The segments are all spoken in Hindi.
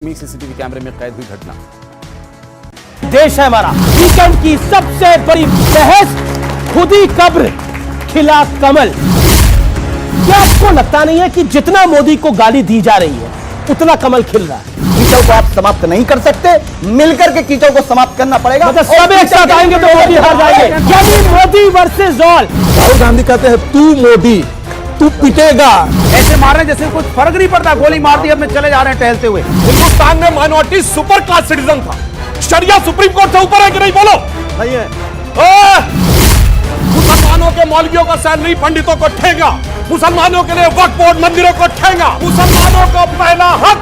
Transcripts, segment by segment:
सीसीटीवी कैमरे में कैद हुई घटना। देश है हमारा। वीकेंड की सबसे बड़ी बहस, खुदी कब्र खिला कमल। क्या आपको लगता नहीं है कि जितना मोदी को गाली दी जा रही है उतना कमल खिल रहा है? कीचड़ को आप समाप्त नहीं कर सकते, मिलकर के कीचड़ को समाप्त करना पड़ेगा। मतलब सब एक साथ आएंगे तो मोदी हार जाएंगे। यानी मोदी वर्सेस ऑल। राहुल गांधी कहते हैं तू मोदी, तू पिटेगा। ऐसे मार रहे जैसे कुछ फर्क नहीं पड़ता, गोली मार दी अब में चले जा रहे हैं टहलते हुए। हिंदुस्तान में माइनॉरिटी सुपर क्लास सिटीजन था। शरिया सुप्रीम कोर्ट से ऊपर है कि नहीं, बोलो? नहीं है। मुसलमानों के मौलवियों का सैलरी पंडितों को ठेंगा, मुसलमानों के लिए वक्फ बोर्ड मंदिरों को ठेंगा, मुसलमानों को पहला हक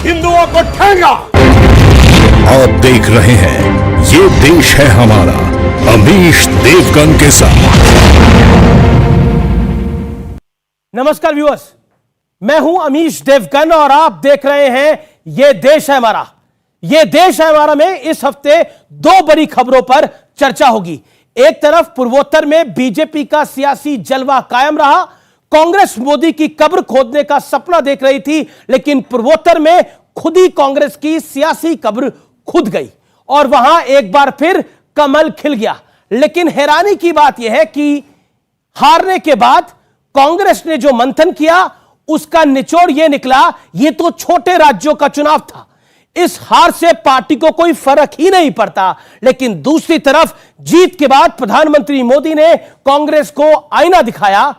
हिंदुओं को ठेंगा। आप देख रहे हैं ये देश है हमारा, अमीश देवगन के साथ। नमस्कार व्यूअर्स, मैं हूं अमीश देवगन और आप देख रहे हैं ये देश है हमारा। ये देश है हमारा में इस हफ्ते दो बड़ी खबरों पर चर्चा होगी। एक तरफ पूर्वोत्तर में बीजेपी का सियासी जलवा कायम रहा। कांग्रेस मोदी की कब्र खोदने का सपना देख रही थी, लेकिन पूर्वोत्तर में खुद ही कांग्रेस की सियासी कब्र खुद गई और वहां एक बार फिर कमल खिल गया। लेकिन हैरानी की बात यह है कि हारने के बाद कांग्रेस ने जो मंथन किया उसका निचोड़ यह निकला, यह तो छोटे राज्यों का चुनाव था, इस हार से पार्टी को कोई फर्क ही नहीं पड़ता। लेकिन दूसरी तरफ जीत के बाद प्रधानमंत्री मोदी ने कांग्रेस को आईना दिखाया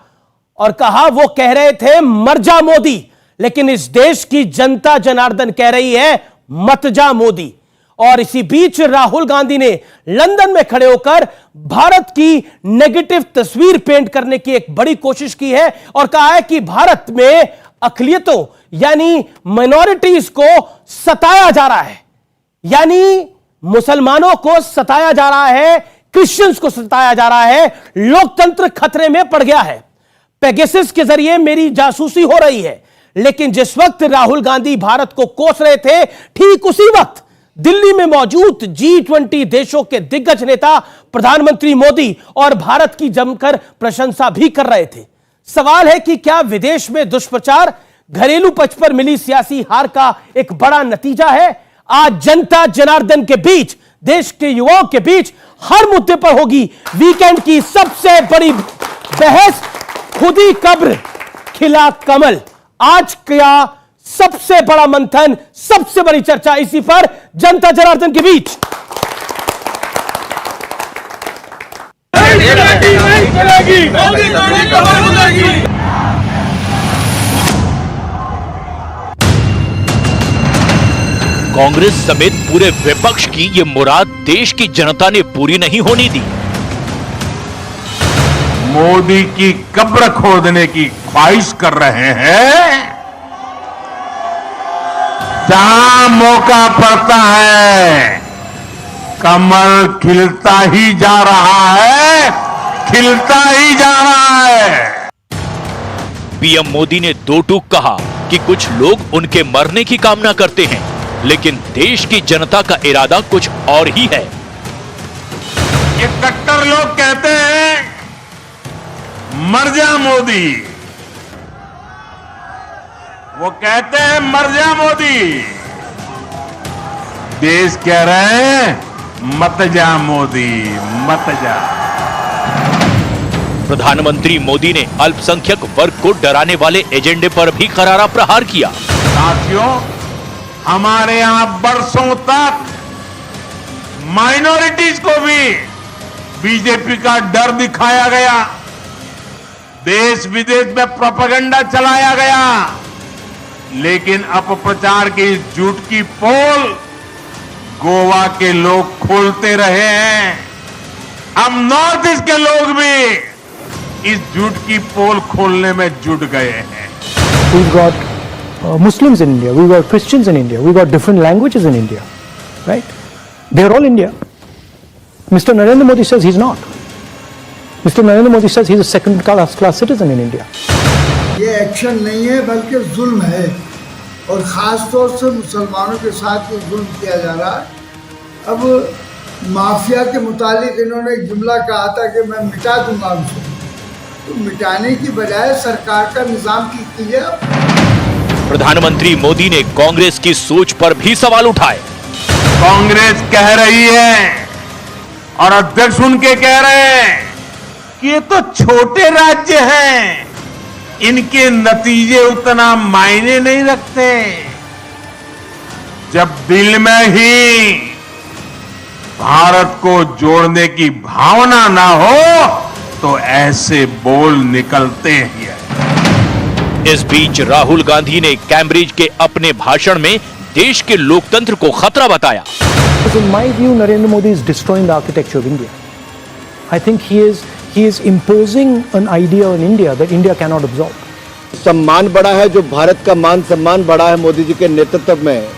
और कहा, वो कह रहे थे मर जा मोदी, लेकिन इस देश की जनता जनार्दन कह रही है मत जा मोदी। और इसी बीच राहुल गांधी ने लंदन में खड़े होकर भारत की नेगेटिव तस्वीर पेंट करने की एक बड़ी कोशिश की है और कहा है कि भारत में अक़लियतों यानी माइनॉरिटीज को सताया जा रहा है, यानी मुसलमानों को सताया जा रहा है, क्रिश्चियंस को सताया जा रहा है, लोकतंत्र खतरे में पड़ गया है, पेगासस के जरिए मेरी जासूसी हो रही है। लेकिन जिस वक्त राहुल गांधी भारत को कोस रहे थे, ठीक उसी वक्त दिल्ली में मौजूद G20 देशों के दिग्गज नेता प्रधानमंत्री मोदी और भारत की जमकर प्रशंसा भी कर रहे थे। सवाल है कि क्या विदेश में दुष्प्रचार घरेलू पक्ष पर मिली सियासी हार का एक बड़ा नतीजा है? आज जनता जनार्दन के बीच, देश के युवाओं के बीच हर मुद्दे पर होगी वीकेंड की सबसे बड़ी बहस, खुदी कब्र खिला कमल। आज क्या सबसे बड़ा मंथन, सबसे बड़ी चर्चा इसी पर जनता जनार्दन के बीच। कांग्रेस समेत पूरे विपक्ष की ये मुराद देश की जनता ने पूरी नहीं होने दी। मोदी की कब्र खोदने की ख्वाहिश कर रहे हैं। जहां मौका पड़ता है कमल खिलता ही जा रहा है, खिलता ही जा रहा है। पीएम मोदी ने दो टूक कहा कि कुछ लोग उनके मरने की कामना करते हैं, लेकिन देश की जनता का इरादा कुछ और ही है। ये कट्टर लोग कहते हैं मर जा मोदी, वो कहते हैं मर जा मोदी। देश कह रहे हैं मत जा मोदी, मत जा। प्रधानमंत्री मोदी ने अल्पसंख्यक वर्ग को डराने वाले एजेंडे पर भी करारा प्रहार किया। साथियों, हमारे यहां बरसों तक माइनॉरिटीज को भी बीजेपी का डर दिखाया गया, देश विदेश में प्रोपेगेंडा चलाया गया, लेकिन अपप्रचार की इस झूठ की पोल गोवा के लोग खोलते रहे हैं। अब नॉर्थ ईस्ट के लोग भी इस झूठ की पोल खोलने में जुट गए हैं। We've got Muslims in India, we've got Christians in India, we've got different languages in India, right? They're all India. Mr. Narendra Modi says he's not. Mr. Narendra Modi says he's a second class citizen in India. ये एक्शन नहीं है बल्कि जुल्म है और ख़ास तौर से मुसलमानों के साथ ये जुल्म किया जा रहा है। अब माफिया के मुतालिक इन्होंने एक जुमला कहा था कि मैं मिटा दूंगा उनको, तो मिटाने की बजाय सरकार का निज़ाम ठीक कीजिए। प्रधानमंत्री मोदी ने कांग्रेस की सोच पर भी सवाल उठाए। कांग्रेस कह रही है और अध्यक्ष उनके कह रहे हैं कि ये तो छोटे राज्य हैं, इनके नतीजे उतना मायने नहीं रखते। जब दिल में ही भारत को जोड़ने की भावना ना हो तो ऐसे बोल निकलते ही हैं। इस बीच राहुल गांधी ने कैम्ब्रिज के अपने भाषण में देश के लोकतंत्र को खतरा बताया। In my view, Narendra Modi is destroying the architecture of India. I think he is imposing an idea on India that India cannot absorb. सम्मान बढ़ा है, जो भारत का मान सम्मान बढ़ा है मोदी जी के नेतृत्व में,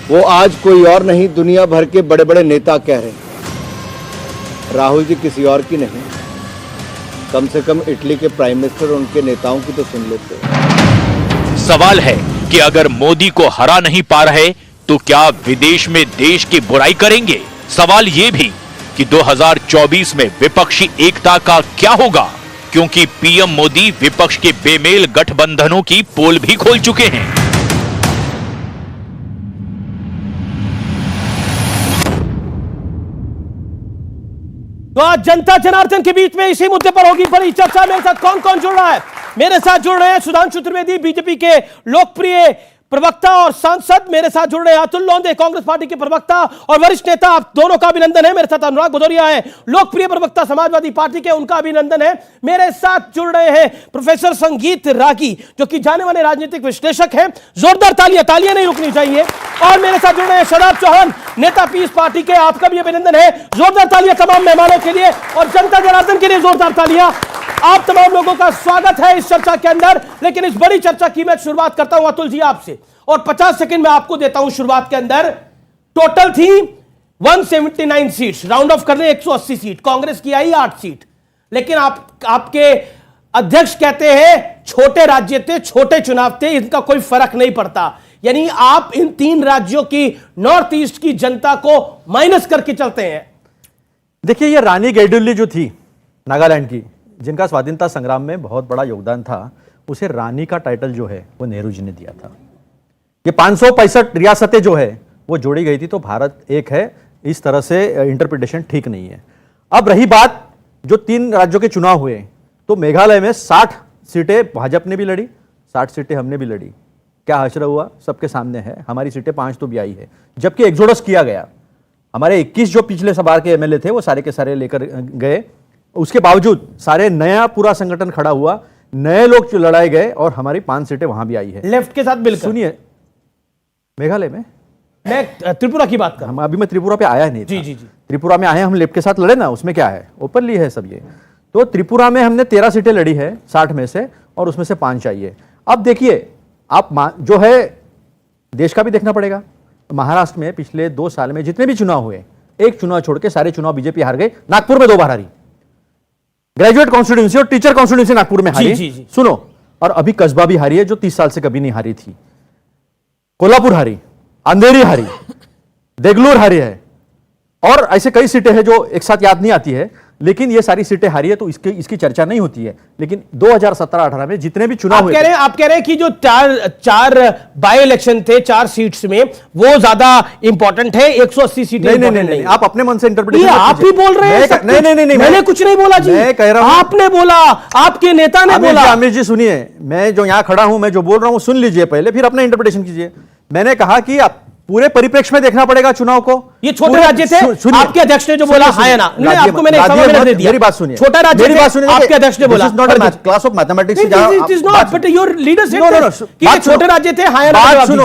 वो आज कोई और नहीं, दुनिया भर के बड़े बड़े नेता कह रहे हैं। राहुल जी किसी और की नहीं, कम से कम इटली के प्राइम मिनिस्टर और उनके नेताओं की तो सुन लेते। सवाल है कि अगर मोदी को हरा नहीं पा रहे तो क्या विदेश में देश की बुराई करेंगे। सवाल यह भी कि 2024 में विपक्षी एकता का क्या होगा, क्योंकि पीएम मोदी विपक्ष के बेमेल गठबंधनों की पोल भी खोल चुके हैं। तो आज जनता जनार्दन के बीच में इसी मुद्दे पर होगी बड़ी चर्चा। मेरे साथ कौन कौन जुड़ रहा है? मेरे साथ जुड़ रहे हैं सुधांशु त्रिवेदी, बीजेपी के लोकप्रिय प्रवक्ता और सांसद। मेरे साथ जुड़ रहे हैं अतुल लोंदे, कांग्रेस पार्टी के प्रवक्ता और वरिष्ठ नेता। आप दोनों का अभिनंदन है। मेरे साथ अनुराग भदौरिया है, लोकप्रिय प्रवक्ता समाजवादी पार्टी के, उनका अभिनंदन है। मेरे साथ जुड़ रहे हैं प्रोफेसर संगीत रागी, जो कि जाने माने राजनीतिक विश्लेषक हैं। जोरदार तालियां नहीं रुकनी चाहिए। और मेरे साथ जुड़ रहे हैं शराब चौहान, नेता पीस पार्टी के, आपका भी अभिनंदन है। जोरदार तालियां तमाम मेहमानों के लिए और जनता जनार्दन के लिए जोरदार तालियां। आप तमाम लोगों का स्वागत है इस चर्चा के अंदर। लेकिन इस बड़ी चर्चा की मैं शुरुआत करता हूं अतुल जी आपसे, और 50 सेकंड में आपको देता हूं शुरुआत के अंदर। टोटल थी 179 सीट्स, राउंड ऑफ कर रहे 180 सीट, कांग्रेस की आई 8 सीट। लेकिन आपके अध्यक्ष कहते हैं छोटे राज्य थे, छोटे चुनाव थे, इनका कोई फर्क नहीं पड़ता। यानी आप इन 3 राज्यों की नॉर्थ ईस्ट की जनता को माइनस करके चलते हैं। देखिए, ये रानी गैडुल्ली जो थी नागालैंड की, जिनका स्वाधीनता संग्राम में बहुत बड़ा योगदान था, उसे रानी का टाइटल जो है वो नेहरू जी ने दिया था। ये 565 रियासतें जो है वो जोड़ी गई थी, तो भारत एक है, इस तरह से इंटरप्रिटेशन ठीक नहीं है। अब रही बात जो 3 राज्यों के चुनाव हुए, तो मेघालय में 60 सीटें भाजपा ने भी लड़ी, 60 सीटें हमने भी लड़ी। क्या हश्र हुआ सबके सामने है, हमारी सीटें 5 तो भी आई है। जबकि एक्सोडस किया गया, हमारे 21 जो पिछले बार के एमएलए थे वो सारे के सारे लेकर गए। उसके बावजूद सारे नया पूरा संगठन खड़ा हुआ, नए लोग लड़ाए गए और हमारी 5 सीटें वहां भी आई है लेफ्ट के साथ बिल्कुल। सुनिए, मेघालय में मैं त्रिपुरा की बात कर रहा हूं। अभी मैं त्रिपुरा पे आया नहीं था। जी। त्रिपुरा में आए, हम लेफ्ट के साथ लड़े ना, उसमें क्या है, ओपनली है सब ये। तो त्रिपुरा में हमने 13 सीटें लड़ी है 60 में से, और उसमें से 5 चाहिए। अब देखिए, आप जो है देश का भी देखना पड़ेगा। महाराष्ट्र में पिछले 2 साल में जितने भी चुनाव हुए, एक चुनाव छोड़ के सारे चुनाव बीजेपी हार गई। नागपुर में 2 बार हारी, ग्रेजुएट कॉन्स्टिट्यूंसी और टीचर कॉन्स्टिट्यूंसी नागपुर में हारी। जी। सुनो, और अभी कस्बा भी हारी है, जो 30 साल से कभी नहीं हारी थी। कोल्हापुर हारी, अंधेरी हारी, देगलूर हारी है, और ऐसे कई सीटें हैं जो एक साथ याद नहीं आती है, लेकिन ये सारी सीटें हारी है, तो इसकी चर्चा नहीं होती है। लेकिन 2017-18 में जितने भी चुनाव हुए, आप कह रहे हैं कि जो चार बाय इलेक्शन थे 4 सीट्स में, वो ज्यादा इंपॉर्टेंट है, 180 सीटें नहीं, आप अपने मन से इंटरप्रिटेशन आप ही बोल रहे हैं। नहीं, मैंने कुछ नहीं बोला जी, मैं कह रहा हूं, आपने बोला, आपके नेता ने बोला। अमीर जी सुनिए, मैं जो यहां खड़ा हूं, मैं जो बोल रहा हूं सुन लीजिए पहले, फिर अपना इंटरप्रिटेशन कीजिए। मैंने कहा कि आप पूरे परिप्रेक्ष्य में देखना पड़ेगा चुनाव को। ये छोटे राज्य थे, आपके अध्यक्ष ने जो बोला हाँ या ना, आपको मैंने समझ दिया। मेरी बात सुनिए, छोटा राज्य थे, आपके अध्यक्ष ने बोला। क्लास ऑफ मैथमेटिक्स, छोटे राज्य थे, हाँ या ना।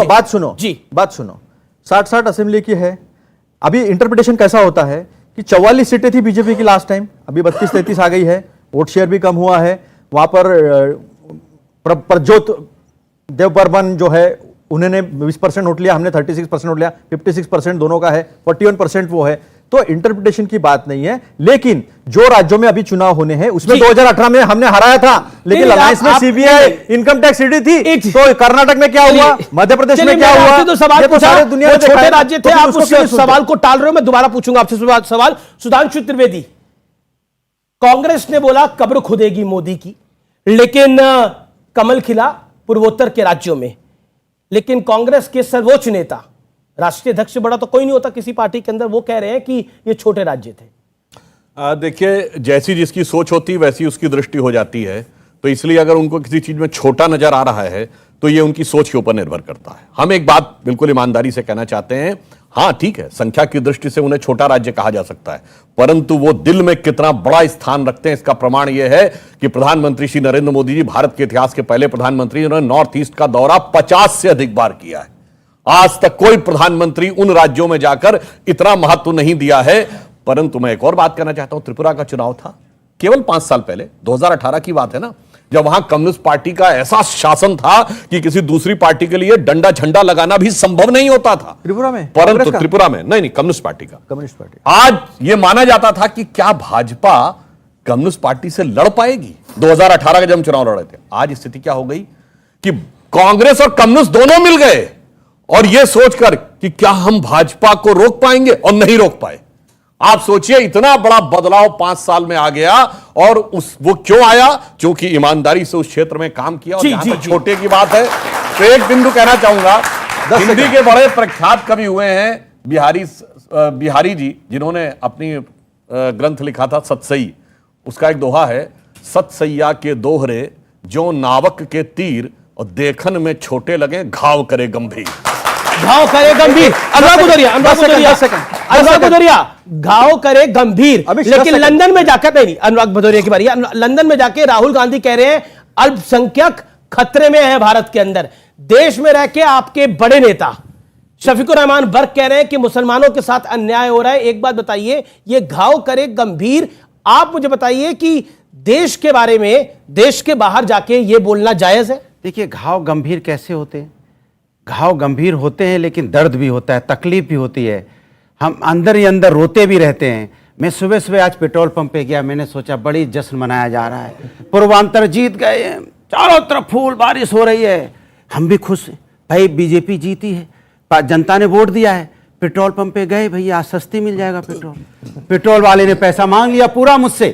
बात सुनो जी, बात सुनो। 60 असेंबली की है। अभी इंटरप्रिटेशन कैसा होता है कि 44 सीटें थी बीजेपी की लास्ट टाइम, अभी 32-33 आ गई है। वोट शेयर भी कम हुआ है। वहां पर प्रज्योत देवबर्मन जो है, उन्होंने 20% वोट लिया, हमने 36% वोट लिया, 56% दोनों का है, 41% वो है। तो इंटरप्रिटेशन की बात नहीं है। लेकिन जो राज्यों में अभी चुनाव होने हैं उसमें 2018 में हमने हराया था, लेकिन अलायंस में सीबीआई इनकम टैक्स ईडी थी। तो कर्नाटक में क्या हुआ, मध्य प्रदेश में क्या हुआ, तो सवाल सारे दुनिया में छोटे राज्य थे। आप उस सवाल को टाल रहे हो, मैं दोबारा पूछूंगा आपसे सवाल। सुधांशु त्रिवेदी, कांग्रेस ने बोला कब्र खुदेगी मोदी की, लेकिन कमल खिला, पूर्वोत्तर के राज्यों में, लेकिन कांग्रेस के सर्वोच्च नेता, राष्ट्रीय अध्यक्ष से बड़ा तो कोई नहीं होता किसी पार्टी के अंदर, वो कह रहे हैं कि ये छोटे राज्य थे। देखिए, जैसी जिसकी सोच होती है वैसी उसकी दृष्टि हो जाती है, तो इसलिए अगर उनको किसी चीज में छोटा नजर आ रहा है तो ये उनकी सोच के ऊपर निर्भर करता है। हम एक बात बिल्कुल ईमानदारी से कहना चाहते हैं, हां ठीक है, संख्या की दृष्टि से उन्हें छोटा राज्य कहा जा सकता है, परंतु वो दिल में कितना बड़ा स्थान रखते हैं इसका प्रमाण यह है कि प्रधानमंत्री श्री नरेंद्र मोदी जी भारत के इतिहास के पहले प्रधानमंत्री, उन्होंने नॉर्थ ईस्ट का दौरा 50 से अधिक बार किया है। आज तक कोई प्रधानमंत्री उन राज्यों में जाकर इतना महत्व नहीं दिया है। परंतु मैं एक और बात कहना चाहता हूं, त्रिपुरा का चुनाव था केवल 5 साल पहले, 2018 की बात है ना, जब वहां कम्युनिस्ट पार्टी का ऐसा शासन था कि किसी दूसरी पार्टी के लिए डंडा झंडा लगाना भी संभव नहीं होता था त्रिपुरा में, परंतु त्रिपुरा में नहीं, कम्युनिस्ट पार्टी का, कम्युनिस्ट पार्टी। आज यह माना जाता था कि क्या भाजपा कम्युनिस्ट पार्टी से लड़ पाएगी। 2018 का जब हम चुनाव लड़ रहे थे, आज स्थिति क्या हो गई कि कांग्रेस और कम्युनिस्ट दोनों मिल गए और यह सोचकर कि क्या हम भाजपा को रोक पाएंगे, और नहीं रोक पाए। आप सोचिए, इतना बड़ा बदलाव 5 साल में आ गया, और वो क्यों आया? क्योंकि ईमानदारी से उस क्षेत्र में काम किया। और जहां तक छोटे की बात है तो एक बिंदु कहना चाहूंगा, हिंदी के बड़े प्रख्यात कवि हुए हैं बिहारी जी, जिन्होंने अपनी ग्रंथ लिखा था सतसई। उसका एक दोहा है, सतसैया के दोहरे जो नावक के तीर, और देखन में छोटे लगे घाव करे गंभीर। घाव करे गंभीर, अनुराग भदौरिया, अनुराग भदौरिया, घाव करे गंभीर। लेकिन लंदन में जाकर, नहीं अनुराग भदौरिया की बारी, लंदन में जाके राहुल गांधी कह रहे हैं अल्पसंख्यक खतरे में है भारत के अंदर। देश में रह के आपके बड़े नेता शफीकुर रहमान बर्क कह रहे हैं कि मुसलमानों के साथ अन्याय हो रहा है। एक बात बताइए, ये घाव करे गंभीर, आप मुझे बताइए कि देश के बारे में देश के बाहर जाके ये बोलना जायज है? देखिए, घाव गंभीर कैसे होते हैं? घाव गंभीर होते हैं लेकिन दर्द भी होता है, तकलीफ भी होती है, हम अंदर ही अंदर रोते भी रहते हैं। मैं सुबह सुबह आज पेट्रोल पंप पे गया, मैंने सोचा बड़ी जश्न मनाया जा रहा है, पूर्वांचल जीत गए, चारों तरफ फूल बारिश हो रही है, हम भी खुश हैं, भाई बीजेपी जीती है, जनता ने वोट दिया है। पेट्रोल पंप पे गए, भैया सस्ती मिल जाएगा पेट्रोल, पेट्रोल वाले ने पैसा मांग लिया पूरा मुझसे।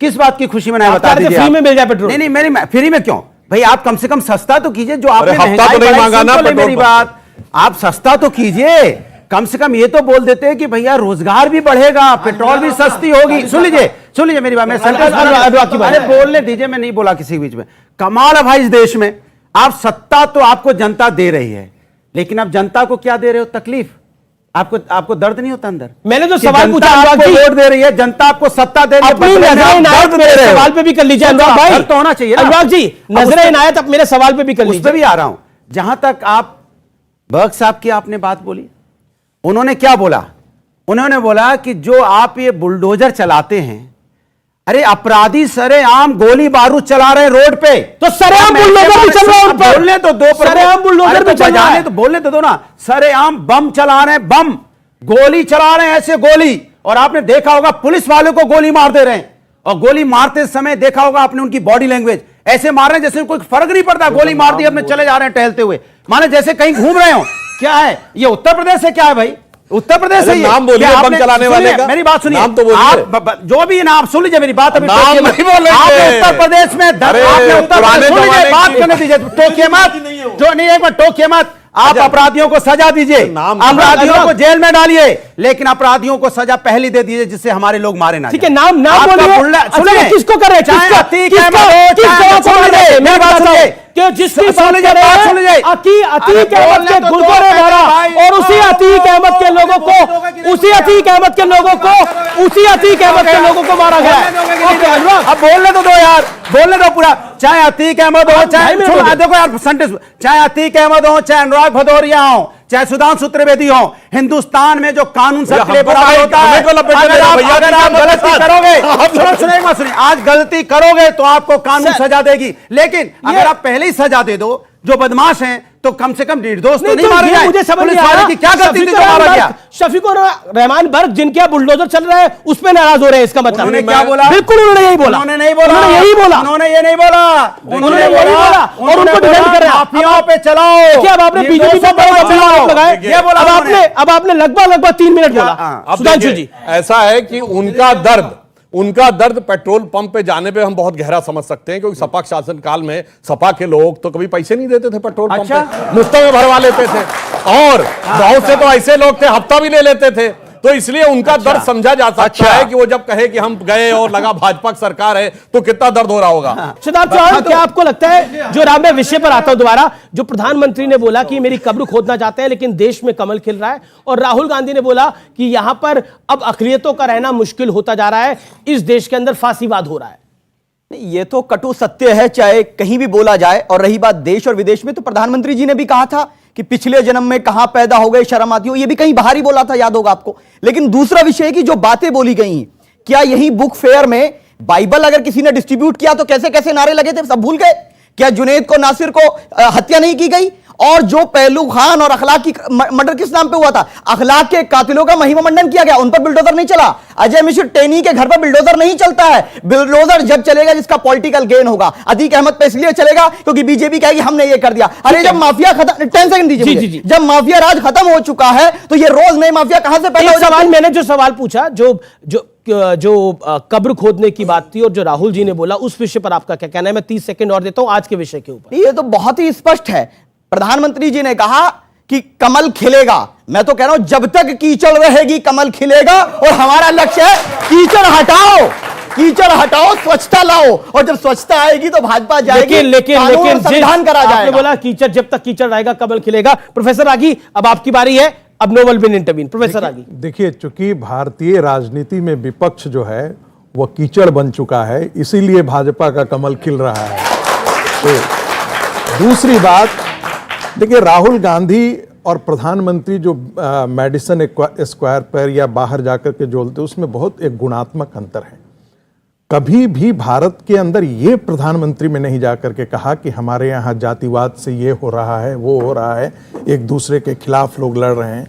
किस बात की खुशी मनाया बता दीजिए? फ्री में मिल जाए पेट्रोल? नहीं, मेरी फ्री में क्यों भाई, आप कम से कम सस्ता तो कीजिए। जो आपने महंगाई तो नहीं मांगा ना, मेरी बात, आप सस्ता तो कीजिए, कम से कम ये तो बोल देते हैं कि भैया रोजगार भी बढ़ेगा, पेट्रोल भी सस्ती होगी। सुन लीजिए मेरी बात, मैं अरे बोलने दीजिए, मैं नहीं बोला किसी के बीच में। कमाल है भाई इस देश में, आप सत्ता तो आपको जनता दे रही है, लेकिन आप जनता को क्या दे रहे हो? तकलीफ। आपको दर्द नहीं होता अंदर? मैंने जो सवाल पूछा, आपको वोट दे रही है जनता, आपको सत्ता दे रही है, सवाल पे भी कर लीजिए अनुराग भाई, तो होना चाहिए अनुराग जी, नजरे इनायत आप मेरे सवाल पे भी कर लीजिए। उस पे भी आ रहा हूं। जहां तक आप बर्क साहब की आपने बात बोली, उन्होंने क्या बोला? उन्होंने बोला कि जो आप ये बुलडोजर चलाते हैं, अरे अपराधी सरेआम गोली बारूद चला रहे हैं रोड पे, तो सरेआम बुलडोजर भी चल रहा है उन पर। बोलने तो दो, सरेआम बुलडोजर भी चल रहा है, तो बोलने तो दो ना। सरेआम बम चला रहे हैं, बम गोली चला रहे हैं, ऐसे गोली। और आपने देखा होगा पुलिस वालों को गोली मार दे रहे हैं, और गोली मारते समय देखा होगा आपने उनकी बॉडी लैंग्वेज, ऐसे मार रहे हैं जैसे कोई फर्क नहीं पड़ता, गोली मार दी, अपने चले जा रहे हैं टहलते हुए, माने जैसे कहीं घूम रहे हो। क्या है ये? उत्तर प्रदेश से क्या है भाई? उत्तर प्रदेश से नाम बोलिए बम चलाने वाले का। मेरी बात सुनिए, नाम तो बोलिए, आप जो भी नाम सुन लीजिए मेरी बात। अभी नाम नहीं बोलेंगे। आपने उत्तर प्रदेश में आपने उत्तर प्रदेश, सुन लीजिए बात करने दीजिए, टोकिए मत, जो नहीं एक बार टोकिए मत। आप अपराधियों को सजा दीजिए, अपराधियों को जेल में डालिए, लेकिन अपराधियों को सजा पहले दे दीजिए जिससे हमारे लोग मारे ना। ठीक है, नाम बोलिए, सुनिए किसको कर रहे हैं, चाहे अतीक अहमद के गुलगोरे भरा, और उसी अतीक अहमद के लोगों को मारा गया। अब बोलने तो दो यार, बोलने दो पूरा। चाहे अतीक अहमद हो, चाहे देखो यार सेंटेंस, चाहे अतीक अहमद हो, चाहे अनुराग भदौरिया हो, चाहे सुधांशु त्रिवेदी हो, हिंदुस्तान में जो कानून सबके लिए बराबर होता है। अगर आप गलती करोगे, सुनिए, आज गलती करोगे तो आपको कानून सजा देगी, लेकिन अगर आप पहले ही सजा दे दो, जो बदमाश हैं तो कम से कम निर्दोष तो नहीं मारे जाए। मुझे समझ नहीं आ रहा कि क्या गलती थी जो मारा गया। शफीकुर रहमान बर्क जिनके यहाँ बुलडोजर चल रहा है उस पे नाराज हो रहे हैं, इसका मतलब उन्होंने क्या बोला? बिल्कुल उन्होंने यही बोला, उन्होंने नहीं बोला, यही बोला, उन्होंने ये नहीं बोला, उन्होंने यही बोला, और उनको डिफेंड कर रहे हैं। माफियाओं पे चलाओ। क्या अब आपने बीजेपी पे अब आपने लगभग 3 मिनट बोला। सुधांशु जी, ऐसा है कि उनका दर्द उनका दर्द पेट्रोल पंप पे जाने पे हम बहुत गहरा समझ सकते हैं, क्योंकि सपा शासन काल में सपा के लोग तो कभी पैसे नहीं देते थे पेट्रोल पंप पे, मुफ्त में भरवा लेते थे, और बहुत से तो ऐसे लोग थे हफ्ता भी ले लेते थे। तो इसलिए उनका दर्द समझा जा सकता है कि वो जब कहे कि हम गए और लगा भाजपा की सरकार है तो कितना दर्द हो रहा होगा। सिद्धार्थ चौहान, क्या आपको लगता है, जो राम, मैं विषय पर आता हूं दोबारा, जो प्रधानमंत्री ने बोला कि मेरी कब्र खोदना चाहते हैं लेकिन देश में कमल खिल रहा है, और राहुल गांधी ने बोला कि यहां पर अब अक़लियतों का रहना मुश्किल होता जा रहा है, इस देश के अंदर फांसीवाद हो रहा है? ये तो कटु सत्य है, चाहे कहीं भी बोला जाए। और रही बात देश और विदेश में, तो प्रधानमंत्री जी ने भी कहा था कि पिछले जन्म में कहां पैदा हो गए, शर्म आती हो, ये भी कहीं बाहर ही बोला था, याद होगा आपको। लेकिन दूसरा विषय है कि जो बातें बोली गई, क्या यही बुक फेयर में बाइबल अगर किसी ने डिस्ट्रीब्यूट किया तो कैसे कैसे नारे लगे थे, सब भूल गए? क्या जुनैद को, नासिर को हत्या नहीं की गई? और जो पहलू खान और अखलाक की मर्डर किस नाम पे हुआ था? अखलाक के कातिलों का महिमा मंडन किया गया, उन पर बिल्डोजर नहीं चला। अजय मिश्र टेनी के घर पर बिल्डोजर नहीं चलता है। बिल्डोजर जब चलेगा जिसका पॉलिटिकल गेन होगा। अतीक अहमद पे इसलिए चलेगा क्योंकि बीजेपी कहेगी हमने ये कर दिया। अरे जब माफिया खत्म, 10 सेकंड दीजिए, जब माफिया राज खत्म हो चुका है तो ये रोज नए माफिया कहां से पैदा हो जाते हैं? सवाल मैंने जो सवाल पूछा, जो कब्र खोदने की बात थी और जो राहुल जी ने बोला, उस विषय पर आपका क्या कहना है? मैं 30 सेकंड और देता हूं आज के विषय के ऊपर। ये तो बहुत ही स्पष्ट है। प्रधानमंत्री जी ने कहा कि कमल खिलेगा। मैं तो कह रहा हूं जब तक कीचड़ रहेगी कमल खिलेगा, और हमारा लक्ष्य है कीचड़ हटाओ, कीचड़ हटाओ, स्वच्छता लाओ, और जब स्वच्छता आएगी तो भाजपा जाएगी, लेकिन संविधान करा जाएगा। आपने बोला कीचड़, जब तक कीचड़ रहेगा कमल खिलेगा। प्रोफेसर रागी, अब आपकी बारी है, अब no will be intervene. Professor Ragi, देखिए, चूंकि भारतीय राजनीति में विपक्ष जो है वह कीचड़ बन चुका है, इसीलिए भाजपा का कमल खिल रहा है। तो दूसरी बात, देखिए, राहुल गांधी और प्रधानमंत्री जो मेडिसन स्क्वायर पर या बाहर जाकर के जो बोलते, उसमें बहुत एक गुणात्मक अंतर है। कभी भी भारत के अंदर ये प्रधानमंत्री में नहीं जाकर के कहा कि हमारे यहाँ जातिवाद से ये हो रहा है, वो हो रहा है, एक दूसरे के खिलाफ लोग लड़ रहे हैं।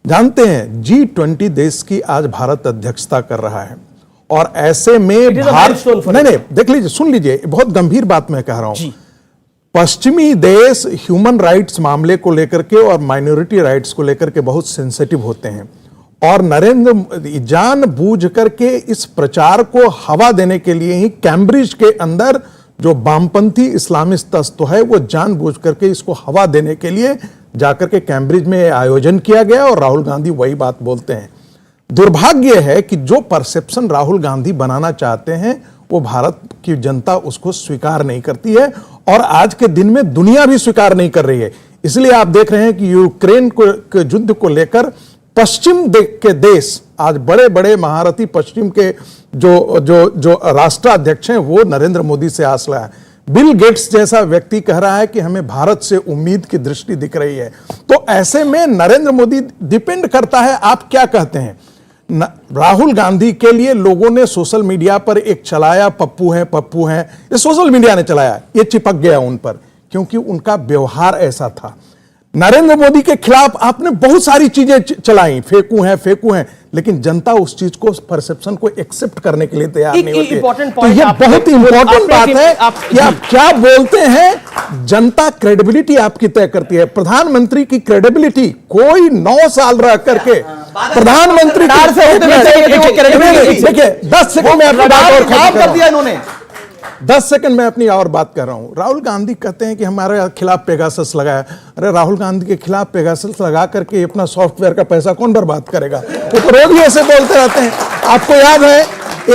जानते हैं G20 देश की आज भारत अध्यक्षता कर रहा है, और ऐसे में भारत, नहीं, देख लीजिए, सुन लीजिए, बहुत गंभीर बात मैं कह रहा हूं। पश्चिमी देश ह्यूमन राइट्स मामले को लेकर के और माइनॉरिटी राइट्स को लेकर के बहुत सेंसिटिव होते हैं, और नरेंद्र जानबूझ करके इस प्रचार को हवा देने के लिए ही कैम्ब्रिज के अंदर जो वामपंथी इस्लामिस्ट तत्व है वो जानबूझ करके इसको हवा देने के लिए जाकर के कैम्ब्रिज में आयोजन किया गया, और राहुल गांधी वही बात बोलते हैं। दुर्भाग्य है कि जो परसेप्शन राहुल गांधी बनाना चाहते हैं वो भारत की जनता उसको स्वीकार नहीं करती है, और आज के दिन में दुनिया भी स्वीकार नहीं कर रही है। इसलिए आप देख रहे हैं कि यूक्रेन के युद्ध को लेकर पश्चिम के देश, आज बड़े बड़े महारथी पश्चिम के जो राष्ट्राध्यक्ष हैं वो नरेंद्र मोदी से आस लगाए। बिल गेट्स जैसा व्यक्ति कह रहा है कि हमें भारत से उम्मीद की दृष्टि दिख रही है। तो ऐसे में नरेंद्र मोदी, डिपेंड करता है आप क्या कहते हैं। राहुल गांधी के लिए लोगों ने सोशल मीडिया पर एक चलाया, पप्पू हैं, ये सोशल मीडिया ने चलाया, ये चिपक गया उन पर, क्योंकि उनका व्यवहार ऐसा था। नरेंद्र मोदी के खिलाफ आपने बहुत सारी चीजें चलाई, फेंकू हैं, लेकिन जनता उस चीज को, परसेप्शन को एक्सेप्ट करने के लिए तैयार नहीं होती। तो ये बहुत इंपॉर्टेंट बात है कि आप क्या बोलते हैं। जनता क्रेडिबिलिटी आपकी तय करती है। प्रधानमंत्री की क्रेडिबिलिटी, कोई 9 साल रह करके प्रधानमंत्री, देखिए 10 सेकंड में अपनी बात और कर दिया इन्होंने। 10 सेकंड में अपनी और बात कर रहा हूं। राहुल गांधी कहते हैं कि हमारे खिलाफ पेगासस लगाया। अरे राहुल गांधी के खिलाफ पेगासस लगा करके अपना सॉफ्टवेयर का पैसा कौन बर्बाद करेगा? वो तो रोज ही ऐसे बोलते रहते हैं। आपको याद है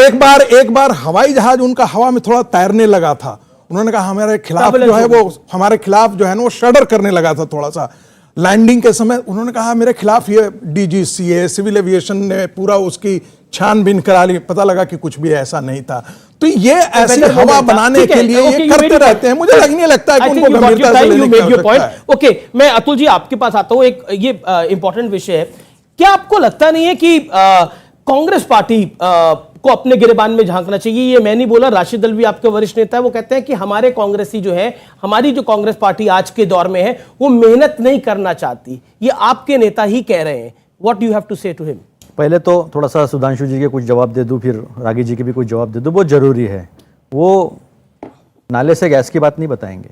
एक बार हवाई जहाज उनका हवा में थोड़ा तैरने लगा था, उन्होंने कहा हमारे खिलाफ जो है वो शडर करने लगा था थोड़ा सा लैंडिंग के समय। उन्होंने कहा मेरे खिलाफ ये DGCA सिविल एविएशन ने पूरा उसकी छानबीन करा ली, पता लगा कि कुछ भी ऐसा नहीं था। तो ये ऐसी हवा बनाने के लिए ये करते रहते हैं। मुझे नहीं लगता है कि उनको गंभीरता से लेने की आवश्यकता है। ओके, मैं अतुल जी आपके पास आता हूं। एक ये इंपॉर्टेंट विषय है, क्या आपको लगता नहीं है कि कांग्रेस पार्टी को अपने गिरेबान में झांकना चाहिए? ये मैं नहीं बोला, राशिद अल्वी आपके वरिष्ठ नेता है, वो कहते हैं कि हमारे कांग्रेसी जो है, हमारी जो कांग्रेस पार्टी आज के दौर में है, वो मेहनत नहीं करना चाहती। ये आपके नेता ही कह रहे हैं। व्हाट यू हैव टू से टू हिम? पहले तो थोड़ा सा सुधांशु जी के कुछ जवाब दे दूं, फिर रागी जी के भी कुछ जवाब दे दूं। वो जरूरी है। वो नाले से गैस की बात नहीं बताएंगे।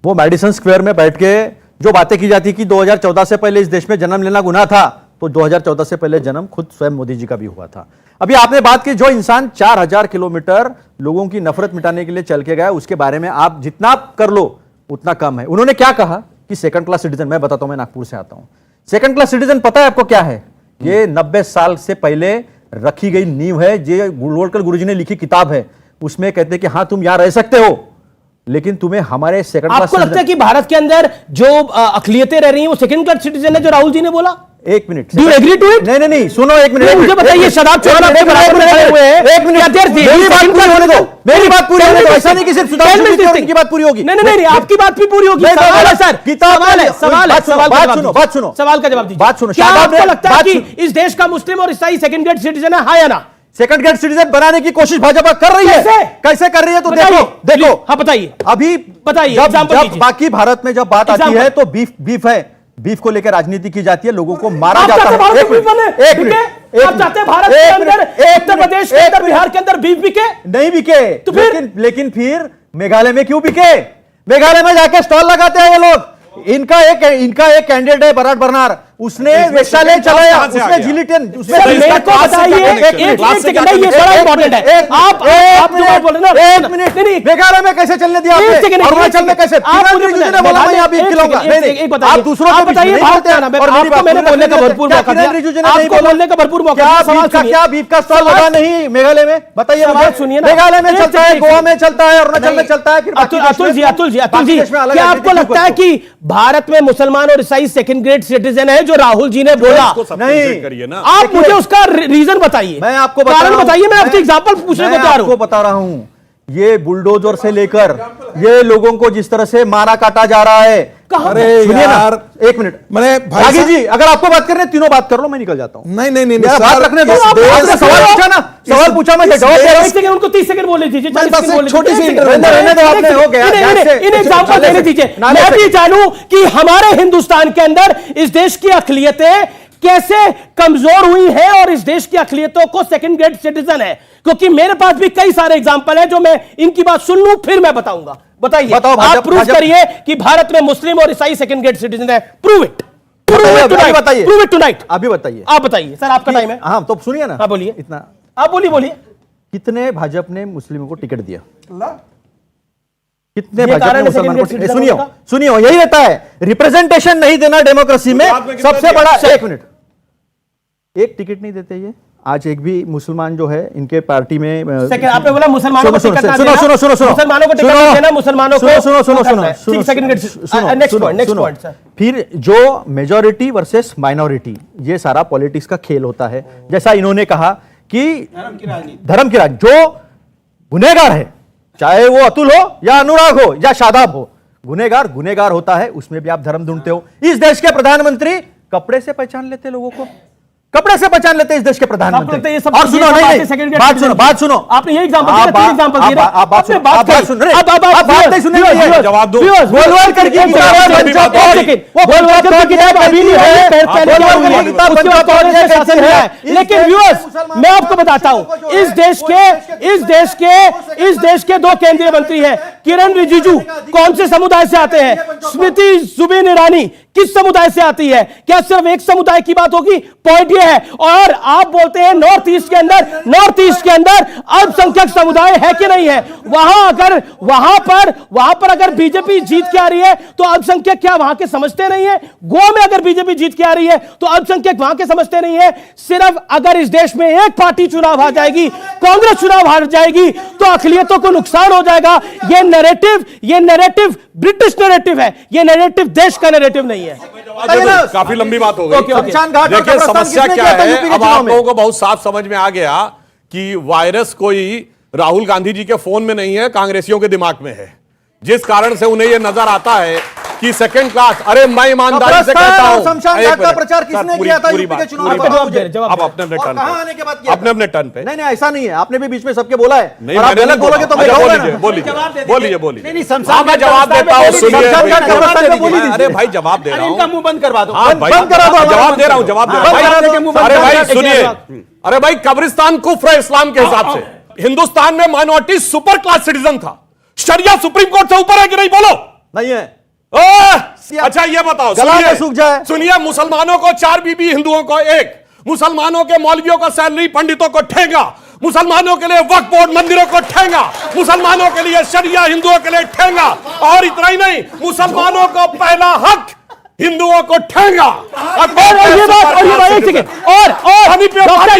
वो मेडिसन स्क्वायर में बैठ के जो बातें की जाती कि 2014 से पहले इस देश में जन्म लेना गुनाह था, तो 2014 से पहले जन्म खुद स्वयं मोदी जी का भी हुआ था। अभी आपने बात की, जो इंसान 4000 किलोमीटर लोगों की नफरत मिटाने के लिए चल के गया, उसके बारे में आप जितना कर लो उतना कम है। उन्होंने क्या कहा कि सेकंड क्लास सिटीजन, मैं बताता हूं, मैं नागपुर से आता हूं। सेकंड क्लास सिटीजन पता है आपको क्या है? ये 90 साल से पहले रखी गई नींव है। ये गोलवलकर गुरुजी ने लिखी किताब है, उसमें कहते हैं कि हां तुम यहां रह सकते हो, लेकिन तुम्हें हमारे सेकंड क्लास। आपको लगता है कि भारत के अंदर जो अकलियतें रह रही हैं वो सेकंड क्लास सिटीजन है, जो राहुल जी ने बोला? एक minute, do you agree to it? नहीं नहीं, सुनो एक मिनट, मुझे बताइए, शराब चुराने के बराबर में खड़े हुए हैं। एक मिनट, मेरी बात पूरी होने दो, मेरी बात पूरी होने दो। ऐसा नहीं कि सिर्फ सुधांशु की बात पूरी होगी। नहीं नहीं नहीं, आपकी बात भी पूरी होगी। सवाल है सर, सवाल है, सवाल है, बात सुनो, सवाल का जवाब दीजिए। बात सुनो। क्या आपको लगता है कि इस देश का मुस्लिम और ईसाई सेकंड ग्रेड सिटीजन है, हाँ या ना? सेकंड ग्रेड सिटीजन बनाने की कोशिश भाजपा कर रही है। कैसे कर रही है? तो देखो, हाँ बताइए, अभी बताइए, जब बाकी भारत में जब बात आती है तो बीफ है, बीफ को लेकर राजनीति की जाती है, लोगों को मारा जाता है। एक मिनट, आप चाहते हैं भारत के अंदर, उत्तर प्रदेश के अंदर, बिहार के अंदर बीफ बिके? नहीं बिके तो फिर, लेकिन फिर मेघालय में क्यों बिके? मेघालय में जाके स्टॉल लगाते हैं ये लोग। इनका एक कैंडिडेट है बराट बरनार, उसने वेश्यालय चलाया, उसने जिलिटन, उसने मेरे को बताइए, एक सेकंड, ये बड़ा इंपॉर्टेंट है। आप जो बात बोल रहे हैं ना, एक मिनट, मेघालय में कैसे चलने दिया आपने? अरुणाचल में कैसे? आप मुझे बोला मैं यहाँ बीफ खिलाऊंगा। आप दूसरों को बताइए, आपको मैंने बोलने का भरपूर मौका दिया, आपको बोलने का भरपूर मौका दिया। क्या बीफ का स्टॉल लगा नहीं मेघालय में? बताइए मुझे। सुनिए ना, मेघालय में चलता है, गोवा में चलता है, अरुणाचल में चलता है। अतुल जी, क्या आपको लगता है कि भारत में मुसलमान और ईसाई सेकंड ग्रेड सिटीजन है, जो राहुल जी ने बोला? नहीं, आप मुझे उसका रीजन बताइए, मैं आपको कारण बताइए। मैं आपसे एग्जांपल पूछने को तैयार हूं। आपको बता रहा हूं, ये बुलडोजर से लेकर ये लोगों को जिस तरह से मारा काटा जा रहा है। अरे सुनिए ना, यार, एक मिनट, मैंने भागी जी, अगर आपको बात करने, तीनों बात कर लो, मैं निकल जाता हूं। नहीं बात रखने दो। आपने सवाल पूछा ना, सवाल पूछा, मैं जवाब दे रहा हूं। उनको 30 सेकंड बोलने दीजिए, छोटी सी रहने दो, आपने हो गया। इन एग्जांपल देने दीजिए। मैं भी जानूं कि हमारे हिंदुस्तान के अंदर इस देश की अकलियतें कैसे कमजोर हुई हैं और इस देश की अकलियतों को सेकंड ग्रेड सिटीजन है, क्योंकि मेरे पास भी कई सारे एग्जांपल हैं जो मैं इनकी बात सुन लूं फिर मैं बताऊंगा। बताइए, आप प्रूव करिए कि भारत में मुस्लिम और ईसाई सेकंड ग्रेड सिटीजन है। प्रूव इट, बताइए, प्रूव इट टुनाइट। अभी बताइए, आप बताइए सर, आपका टाइम है। हाँ तो सुनिए ना, हाँ बोलिए, इतना आप बोलिए। कितने भाजपा ने मुस्लिमों को टिकट दिया? कितने ये भाजपा कारण ने मुसलमान को? second सुनियो, यही रहता है, रिप्रेजेंटेशन नहीं देना डेमोक्रेसी में सबसे बड़ा। एक मिनट, एक टिकट नहीं देते ये आज एक भी मुसलमान जो है इनके पार्टी में। आपने बोला मुसलमानों को टिकट ना देना, सुनो, मुसलमानों को टिकट ना देना, मुसलमानों को सुनो, second grade. Next point sir. फिर जो मेजॉरिटी वर्सेस माइनॉरिटी, ये सारा पॉलिटिक्स का खेल होता है। जैसा इन्होंने कहा कि धर्म की राजनीति, जो गुनहगार है, चाहे वो अतुल हो या अनुराग हो या शादाब हो, गुनहगार होता है, उसमें भी आप धर्म ढूंढते हो। इस देश के प्रधानमंत्री कपड़े से पहचान लेते लोगों को, कपड़े से पहचान लेते हैं इस देश के प्रधानमंत्री। और सुनो, नहीं, बात सुनो, आपने ये एग्जांपल दिया, तीन एग्जांपल दिए, आप बात सुन रहे, आप बात नहीं सुन रहे, जवाब दो। गोलवलकर की किताब अभी नहीं है, उसके बाद कांग्रेस का शासन है। लेकिन व्यूअर्स, मैं आपको बताता हूं, इस देश के दो केंद्रीय मंत्री हैं। किरण रिजिजू कौन से समुदाय से आते हैं? स्मृति जुबिन ईरानी किस समुदाय से आती है? क्या सिर्फ एक समुदाय की बात होगी? पॉइंट ये है। और आप बोलते हैं नॉर्थ ईस्ट के अंदर अल्पसंख्यक समुदाय है कि नहीं है? वहां पर अगर बीजेपी जीत के आ रही है तो अल्पसंख्यक क्या वहां के समझते नहीं है? गोवा में अगर बीजेपी जीत के आ रही है तो अल्पसंख्यक वहां के समझते नहीं है? सिर्फ अगर इस देश में एक पार्टी चुनाव हार जाएगी, कांग्रेस चुनाव हार जाएगी, तो अकलियतों को नुकसान हो जाएगा। ये नैरेटिव ब्रिटिश नैरेटिव है, ये नैरेटिव देश का नैरेटिव नहीं है। काफी लंबी बात हो गई। देखिए समस्या क्या है, अब आप लोगों को बहुत साफ समझ में आ गया कि वायरस कोई राहुल गांधी जी के फोन में नहीं है, कांग्रेसियों के दिमाग में है, जिस कारण से उन्हें यह नजर आता है कि सेकंड क्लास। अरे मैं ईमानदारी से कहता हूं, शमशान घाट का प्रचार किसने किया था यूपी के चुनाव में? आप अपने टर्न पे। नहीं, ऐसा नहीं है, आपने भी बीच में सबके बोला है। नहीं, आप गलत बोलोगे तो मैं बोलिए। मैं जवाब देता हूं, सुनिए। अरे भाई जवाब दे रहा हूं, इनका मुंह बंद करवा दो। जवाब दे रहा हूं। अरे भाई सुनिए, अरे भाई कब्रिस्तान कुफ्र है इस्लाम के हिसाब से। हिंदुस्तान में माइनॉरिटी सुपर क्लास सिटीजन था। शरिया सुप्रीम कोर्ट से ऊपर है कि नहीं? बोलो। नहीं है। अच्छा ये बताओ, गला सुनिए, में सूख जाए। सुनिए, मुसलमानों को 4 बीबी, हिंदुओं को 1, मुसलमानों के मौलवियों को सैलरी, पंडितों को ठेंगा, मुसलमानों के लिए वक्फ बोर्ड, मंदिरों को ठेंगा, मुसलमानों के लिए शरिया, हिंदुओं के लिए ठेंगा, और इतना ही नहीं, मुसलमानों को पहला हक, हिंदुओं को ठेंगा। और ये बात एक सेकंड डॉक्टर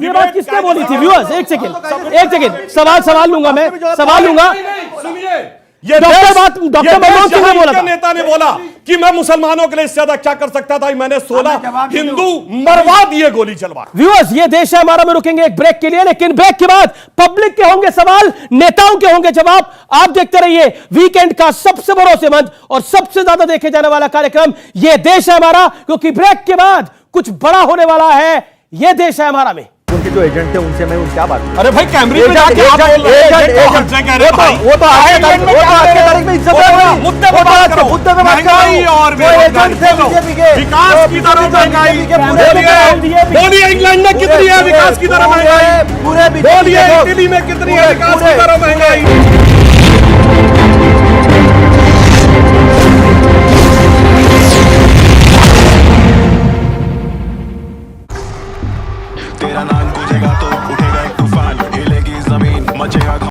ये बात किसने बोली थी? व्यूअर्स एक सेकंड सवाल लूंगा मैं, सवाल लूंगा। सुनिए, ये डॉक्टर मनमोहन सिंह ने बोला था, नेता ने बोला कि मैं मुसलमानों के लिए इससे ज्यादा क्या कर सकता था, मैंने 16 हिंदू मरवा दिए, गोली चलवा। व्यूअर्स ये देश है हमारा में रुकेंगे एक ब्रेक के लिए, लेकिन ब्रेक के बाद पब्लिक के होंगे सवाल, नेताओं के होंगे जवाब। आप देखते रहिए वीकेंड का सबसे भरोसेमंद और सबसे ज्यादा देखे जाने वाला कार्यक्रम ये देश है हमारा, क्योंकि ब्रेक के बाद कुछ बड़ा होने वाला है ये देश है हमारा में। उनके जो एजेंट थे उनसे मैं क्या बात करूं? अरे भाई कैमरे पे जाके आप बोल रहे हैं, वो तो आज की तारीख में इज्जत है, मुद्दे पे बात करो, मुद्दे पे बात महंगाई करो। और एजेंट थे बीजेपी के, विकास की तरह महंगाई, बोलिए इंग्लैंड में कितनी है विकास की तरह महंगाई, बोलिए इटली में कितनी है विकास की तरह महंगाई। तेरा नाम